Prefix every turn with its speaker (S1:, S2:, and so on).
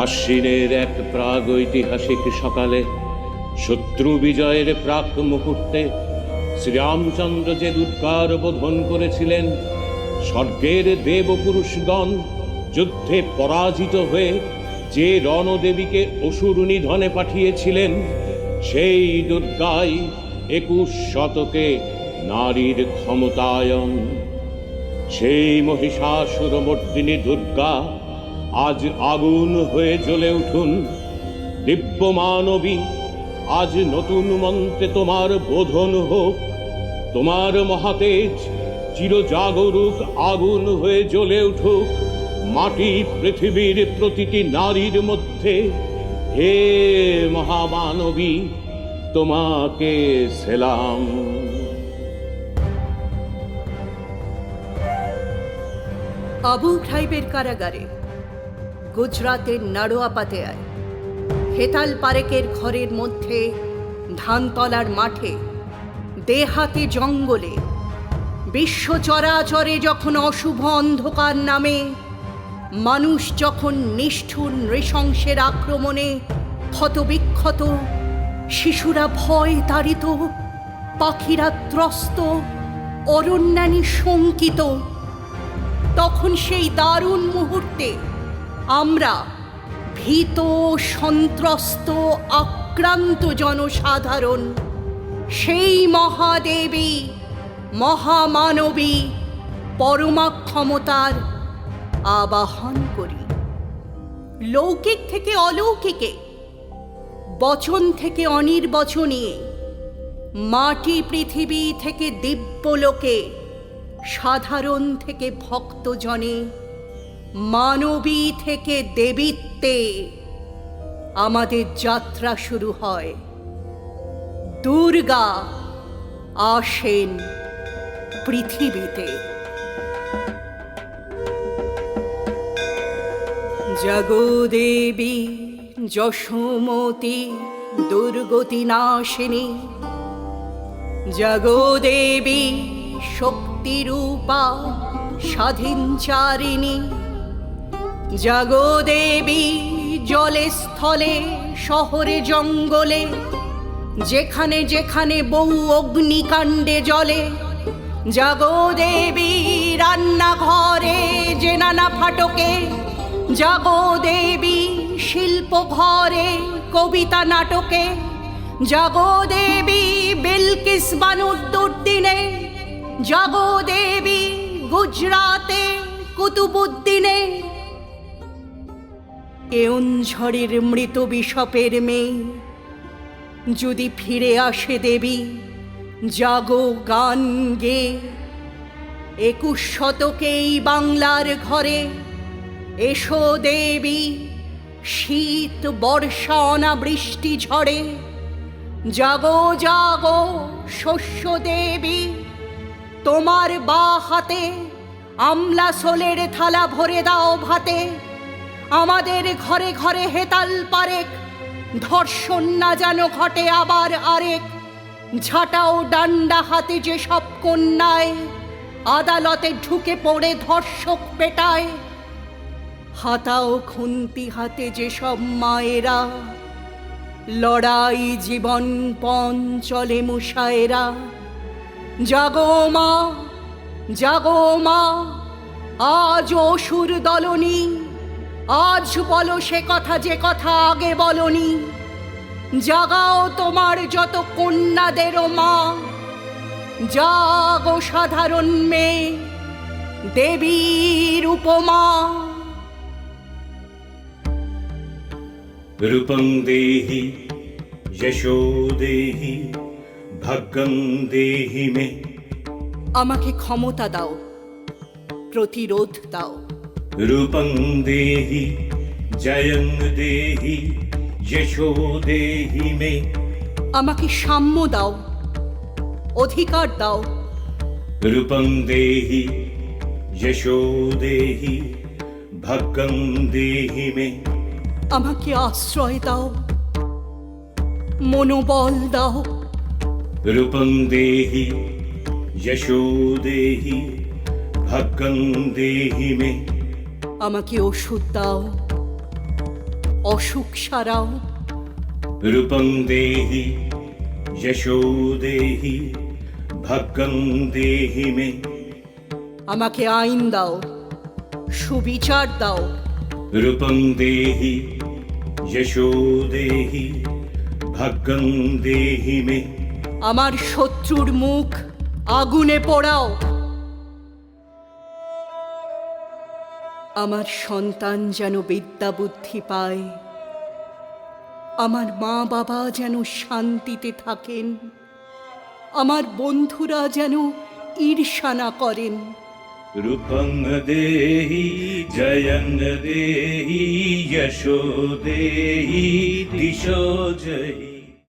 S1: আশ্বিনের এক প্রাগৈতিহাসিক সকালে, শত্রু বিজয়ের প্রাক মুহূর্তে শ্রীরামচন্দ্র যে দুর্গার বোধন করেছিলেন, স্বর্গের দেবপুরুষগণ যুদ্ধে পরাজিত হয়ে যে রণদেবীকে অসুর নিধনে পাঠিয়েছিলেন, সেই দুর্গাই 21 শতকে নারীর ক্ষমতায়ন। সেই মহিষাসুরমর্দিনী দুর্গা আজ আগুন হয়ে জ্বলে উঠুন। দিব্য মানবী, আজ নতুন মন্ত্রে তোমার বোধন হোক। তোমার মহাতেজ চিরজাগরুক আগুন হয়ে জ্বলে উঠুক মাটি পৃথিবীর প্রতিটি নারীর মধ্যে। হে মহামানবী, তোমাকে সেলাম।
S2: আবু ঘ্রাইবের কারাগারে, গুজরাতের নাড়োয়াপাতেয়ায়, হেতাল পারেকের ঘরের মধ্যে, ধানতলার মাঠে, দেহাতে জঙ্গলে, বিশ্ব চরাচরে যখন অশুভ অন্ধকার নামে, মানুষ যখন নিষ্ঠুর নৃশংসের আক্রমণে ক্ষতবিক্ষত, শিশুরা ভয় তাড়িত, পাখিরা ত্রস্ত, অরণ্যানী শঙ্কিত, তখন সেই দারুণ মুহূর্তে আমরা ভীত, সন্ত্রস্ত, আক্রান্ত জনসাধারণ সেই মহাদেবী, মহামানবী, পরমা ক্ষমতার আবাহন করি। লৌকিক থেকে অলৌকিকে, বচন থেকে অনির্বচনীয়ে, মাটি পৃথিবী থেকে দিব্যলোকে, সাধারণ থেকে ভক্তজনে, মানবী থেকে দেবীত্বে আমাদের যাত্রা শুরু হয়। দুর্গা আসেন পৃথিবীতে। জাগো দেবী যশোমতী দুর্গতি নাশিনী, জাগো দেবী শক্তিরূপা স্বাধীনচারিণী, জাগো দেবী জলে স্থলে শহরে জঙ্গলে, যেখানে যেখানে বহু অগ্নিকাণ্ডে জ্বলে, জাগো দেবী রান্নাঘরে যে নানা ফাটকে, জাগো দেবী শিল্প ঘরে কবিতা নাটকে, জাগো দেবী বিলকিস বানুর দুর্দিনে, জাগো দেবী গুজরাতে কুতুবুদ্দিনে। কেওনঝড়ের মৃত বিশপের মেয়ে যদি ফিরে আসে দেবী, জাগো গান গে। 21 শতকে এই বাংলার ঘরে এসো দেবী, শীত বর্ষা অনাবৃষ্টি ঝড়ে, জাগো জাগো শস্য দেবী, তোমার বা হাতে আমলা সোলের থালা ভরে দাও ভাতে। আমাদের ঘরে ঘরে হেতাল পারেক, ধর্ষণ না যেন ঘটে আবার আরেক। ঝাঁটাও ডান্ডা হাতে যে সব কন্যায়, আদালতে ঢুকে পড়ে ধর্ষক পেটায়। হাতাও খুন্তি হাতে যে সব মায়েরা, লড়াই জীবন পণ চলে মুশায়েরা। জাগো মা, জাগো মা, আজ অসুর দলনি, আজ বলো সে কথা যে কথা আগে বলনি। জাগাও তোমার যত কন্যাদেরও মা, জাগো সাধারণ মেয়ে, দেবীর উপমা।
S1: রূপং দেহি যশো দেহি ভাগ্যং দেহি মে।
S2: আমাকে ক্ষমতা দাও, প্রতিরোধ দাও।
S1: রূপং দেহি জয়ং দেহি যশো দেহি মে।
S2: আমাকে সাম্য দাও, অধিকার দাও।
S1: রূপং দেহি যশো দেহি ভাগ্যং দেহি মে।
S2: আমাকে আশ্রয় দাও, মনোবল দাও।
S1: রূপং দেহি যশো দেহি ভাগ্যং দেহি মে।
S2: আমাকে ওষুধ দাও, অসুখ সারাও।
S1: রূপং দেহি যশো দেহি ভাগ্যং দেহি মে।
S2: আমাকে আইন দাও, সুবিচার দাও।
S1: রূপং দেহি যশো দেহি ভাগ্যং দেহি মে।
S2: আমার শত্রুর মুখ আগুনে পোড়াও। আমার সন্তান যেন বিদ্যা বুদ্ধি পায়, আমার মা বাবা যেন শান্তিতে থাকেন, আমার বন্ধুরা যেন ঈর্ষা না করেন।
S1: রূপং দেহি জয়ং দেহি যশো দেহি দিশো জয়ি।